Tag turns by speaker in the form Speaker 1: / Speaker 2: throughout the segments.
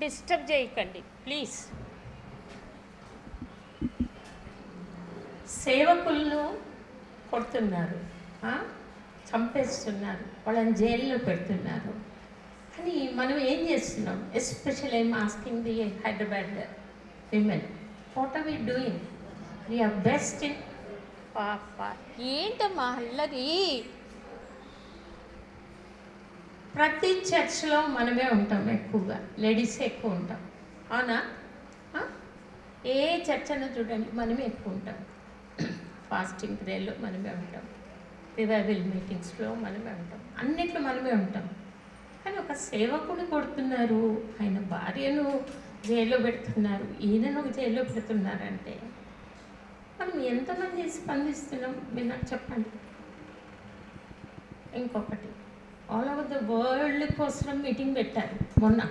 Speaker 1: Disturb చేయకండి please. సేవకులను కొడుతున్నారు, చంపేస్తున్నారు, వాళ్ళని జైల్లో పెడుతున్నారు. కానీ మనం ఏం చేస్తున్నాం? Especial I'm asking the Hyderabad women, what are we doing? We're best in పాప. ఏంటమ్మా అల్లరి? ప్రతి చర్చ్లో మనమే ఉంటాం, ఎక్కువగా లేడీసే ఎక్కువ ఉంటాం, అవునా? ఏ చర్చ్ అన్నా చూడండి, మనమే ఎక్కువ ఉంటాం. ఫాస్టింగ్ ప్రేయర్లో మనమే ఉంటాం, రివైవల్ మీటింగ్స్లో మనమే ఉంటాం, అన్నిట్లో మనమే ఉంటాం. కానీ ఒక సేవకుడు కొడుతున్నారు, ఆయన భార్యను జైల్లో పెడుతున్నారు, ఈయనను జైల్లో పెడుతున్నారంటే మనం ఎంతమంది స్పందిస్తున్నాం? మీరు నాకు చెప్పండి. ఇంకొకటి, ఆల్ ఓవర్ ద వరల్డ్ కోసం మీటింగ్ పెట్టారు మొన్న.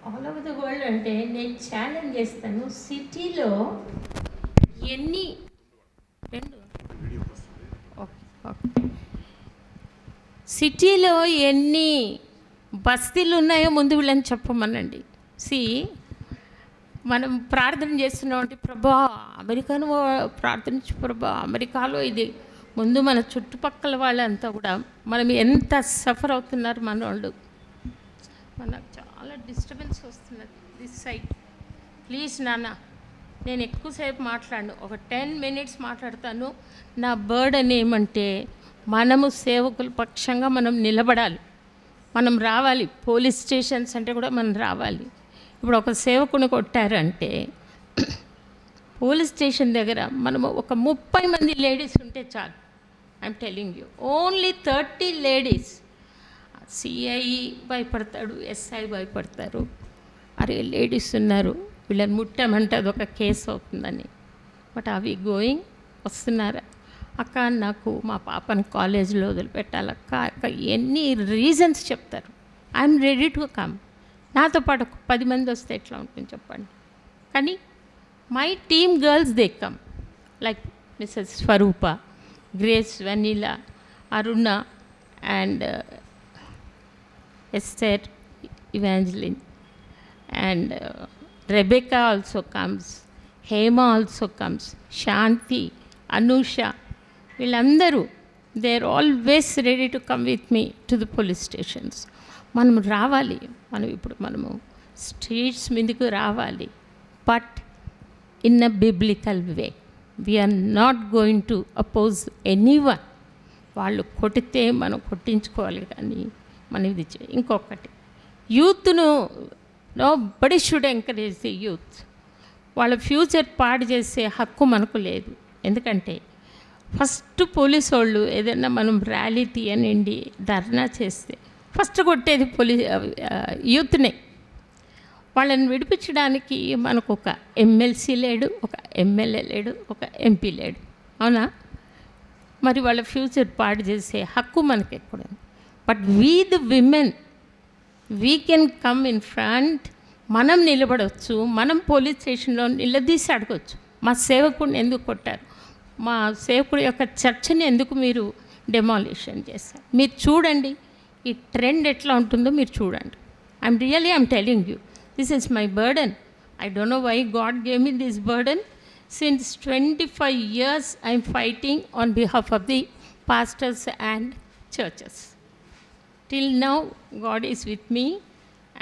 Speaker 1: ఆల్ ఓవర్ ద వరల్డ్ అంటే నేను ఛాలెంజ్ చేస్తాను, సిటీలో ఎన్ని సిటీలో ఎన్ని బస్తీలు ఉన్నాయో ముందు వీళ్ళని చెప్పమనండి. మనం ప్రార్థన చేస్తున్నామంటే, ప్రభా అమెరికాను ప్రార్థించు ప్రభా, అమెరికాలో ఇది ముందు మన చుట్టుపక్కల వాళ్ళంతా కూడా మనం ఎంత సఫర్ అవుతున్నారు మన వాళ్ళు. మనకు చాలా డిస్టర్బెన్స్ వస్తున్నది దిస్ సైడ్. ప్లీజ్ నాన్న, నేను ఎక్కువసేపు మాట్లాడను, ఒక 10 minutes మాట్లాడతాను. నా బర్డన్ ఏమంటే, మనము సేవకుల పక్షంగా మనం నిలబడాలి, మనం రావాలి. పోలీస్ స్టేషన్స్ అంటే కూడా మనం రావాలి. ఇప్పుడు ఒక సేవకుని కొట్టారంటే పోలీస్ స్టేషన్ దగ్గర మనము ఒక 30 మంది లేడీస్ ఉంటే చాలు. I'm telling you, only 30 ladies. CI భయపడతాడు, ఎస్ఐ భయపడతారు, అరే లేడీస్ ఉన్నారు, వీళ్ళని ముట్టామంటే అదొక కేసు అవుతుందని. బట్ అవి గోయింగ్, వస్తున్నారా? అక్క నాకు మా పాపను కాలేజీలో వదిలిపెట్టాలక్క, అక్క ఎన్ని రీజన్స్ చెప్తారు. I'm ready to come. నాతో పాటు ఒక 10 మంది వస్తే ఎట్లా ఉంటుంది చెప్పండి. కానీ my team girls they come, like missus Swarupa, Grace, Vennela, Aruna and Esther, Evangeline and Rebecca also comes, Hema also comes, Shanti, Anusha, వీళ్ళందరూ they are always ready to come with me to the police stations. మనం రావాలి, మనము స్ట్రీట్స్ మీదకు రావాలి, but in a biblical way. We are not going to oppose anyone. వాళ్ళు కొట్టితే మనం కొట్టించుకోవాలి, కానీ మనం ఇది ఇంకొకటి, యూత్ను nobody should encourage the youth. వాళ్ళ ఫ్యూచర్ పాడు చేసే హక్కు మనకు లేదు. ఎందుకంటే ఫస్ట్ పోలీసు వాళ్ళు ఏదైనా మనం ర్యాలీ తీయనండి, ధర్నా చేస్తే ఫస్ట్ కొట్టేది యూత్నే. వాళ్ళని విడిపించడానికి మనకు ఒక ఎమ్మెల్సీ లేడు, ఒక ఎమ్మెల్యే లేడు, ఒక ఎంపీ లేడు, అవునా? మరి వాళ్ళ ఫ్యూచర్ పాడు చేసే హక్కు మనకి ఎక్కడ? But we the women, we can come in front. మనం నిలబడవచ్చు, మనం పోలీస్ స్టేషన్లో నిలదీసి అడగవచ్చు, మా సేవకుడిని ఎందుకు కొట్టారు, మా సేవకుడి యొక్క చర్చని ఎందుకు మీరు డెమాలిషన్ చేస్తారు? మీరు చూడండి ఈ ట్రెండ్ ఎట్లా ఉంటుందో మీరు చూడండి. I'm telling you, this is my burden. I don't know why God gave me this burden. Since 25 years I am fighting on behalf of the pastors and churches. Till now God is with me,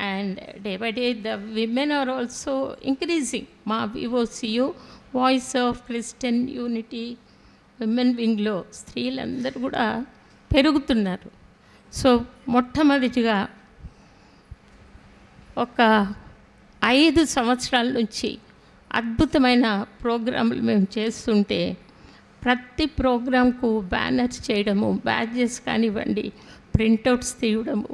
Speaker 1: and day by day the women are also increasing. Ma VOCU, Voice of Christian Unity Women Winglo స్త్రీలందరూ కూడా పెరుగుతున్నారు. So మొట్టమొదటిగా ఒక 5 సంవత్సరాల నుంచి అద్భుతమైన ప్రోగ్రాంలు మేము చేస్తుంటే, ప్రతి ప్రోగ్రాంకు బ్యానర్స్ చేయడము, బ్యాడ్జెస్ కానివ్వండి, ప్రింటౌట్స్ తీయడము,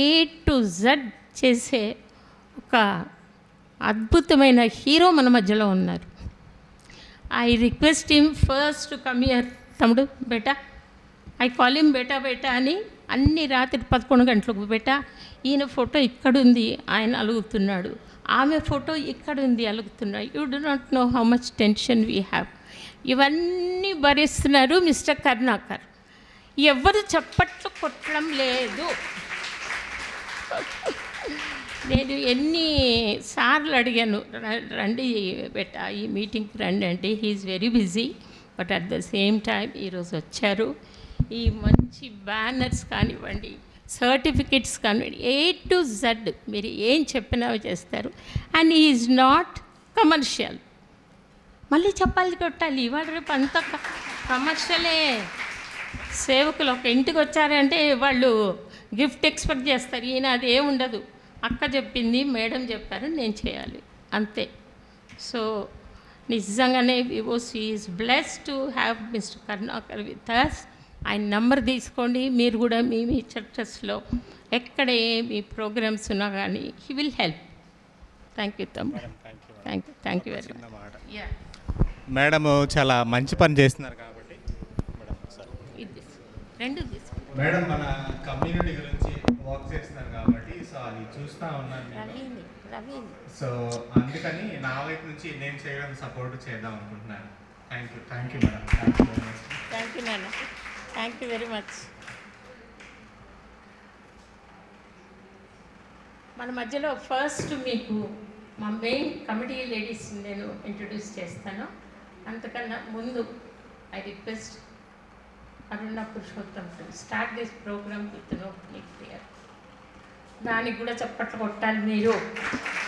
Speaker 1: A to Z చేసే ఒక అద్భుతమైన హీరో మన మధ్యలో ఉన్నారు. I request him first to come here. తమ్ముడు బేటా, ఐ కాల్ హిమ్ బేటా బేటా అని. అన్ని రాత్రి 11 గంటలకు, బేటా ఈయన ఫోటో ఇక్కడుంది, ఆయన అలుగుతున్నాడు, ఆమె ఫోటో ఇక్కడుంది, అలుగుతున్నాడు. You do not know how much tension we have. ఇవన్నీ భరిస్తున్నారు మిస్టర్ కరుణాకర్. ఎవరు చప్పట్లు కొట్టడం లేదు. నేను ఎన్ని సార్లు అడిగాను, రండి బెట్ట ఈ మీటింగ్కి రండి అంటే he's very busy, but at the same time ఈరోజు వచ్చారు. ఈ మంచి బ్యానర్స్ కానివ్వండి, సర్టిఫికెట్స్ కానివ్వండి, A to Z మీరు ఏం చెప్పినా చేస్తారు. And is not commercial. మళ్ళీ చెప్పాలి కొట్టాలి, ఇవాళ రేపు అంతా కమర్షియలే. సేవకులు ఒక ఇంటికి వచ్చారంటే వాళ్ళు గిఫ్ట్ ఎక్స్పెక్ట్ చేస్తారు. ఈయన అది ఏముండదు, అక్క చెప్పింది, మేడం చెప్పారు, నేను చేయాలి అంతే. సో నిజంగానే వివోసి is blessed to have mister Karunakar with us. ఆయన నంబర్ తీసుకోండి, మీరు కూడా మీ మీ చర్చెస్లో ఎక్కడ మీ ప్రోగ్రామ్స్ ఉన్నా కానీ he will help. Thank you తమ్ముడు, thank you very much. Yeah
Speaker 2: madam చాలా మంచి పని చేస్తున్నారు కాబట్టి
Speaker 1: ఇది రెండు తీసుకోండి.
Speaker 2: మేడం మన కమ్యూనిటీ గురించి వర్క్ చేస్తున్నారు కాబట్టి సో అది చూస్తూ ఉన్నాను నేను.
Speaker 1: రవీంద్ర
Speaker 2: సో అందుకని నా వైపు నుంచి నేను చేయడం సపోర్ట్ చేద్దాం అనుకుంటున్నాను. Thank you madam, thank you very much.
Speaker 1: Thank you నాన్న, థ్యాంక్ యూ వెరీ మచ్. మన మధ్యలో ఫస్ట్ మీకు మా మెయిన్ కమిటీ లేడీస్ నేను ఇంట్రడ్యూస్ చేస్తాను. అంతకన్నా ముందు I request Aruna Purushottam to start this programme with no clear. దానికి కూడా చప్పట్లు కొట్టాలి మీరు.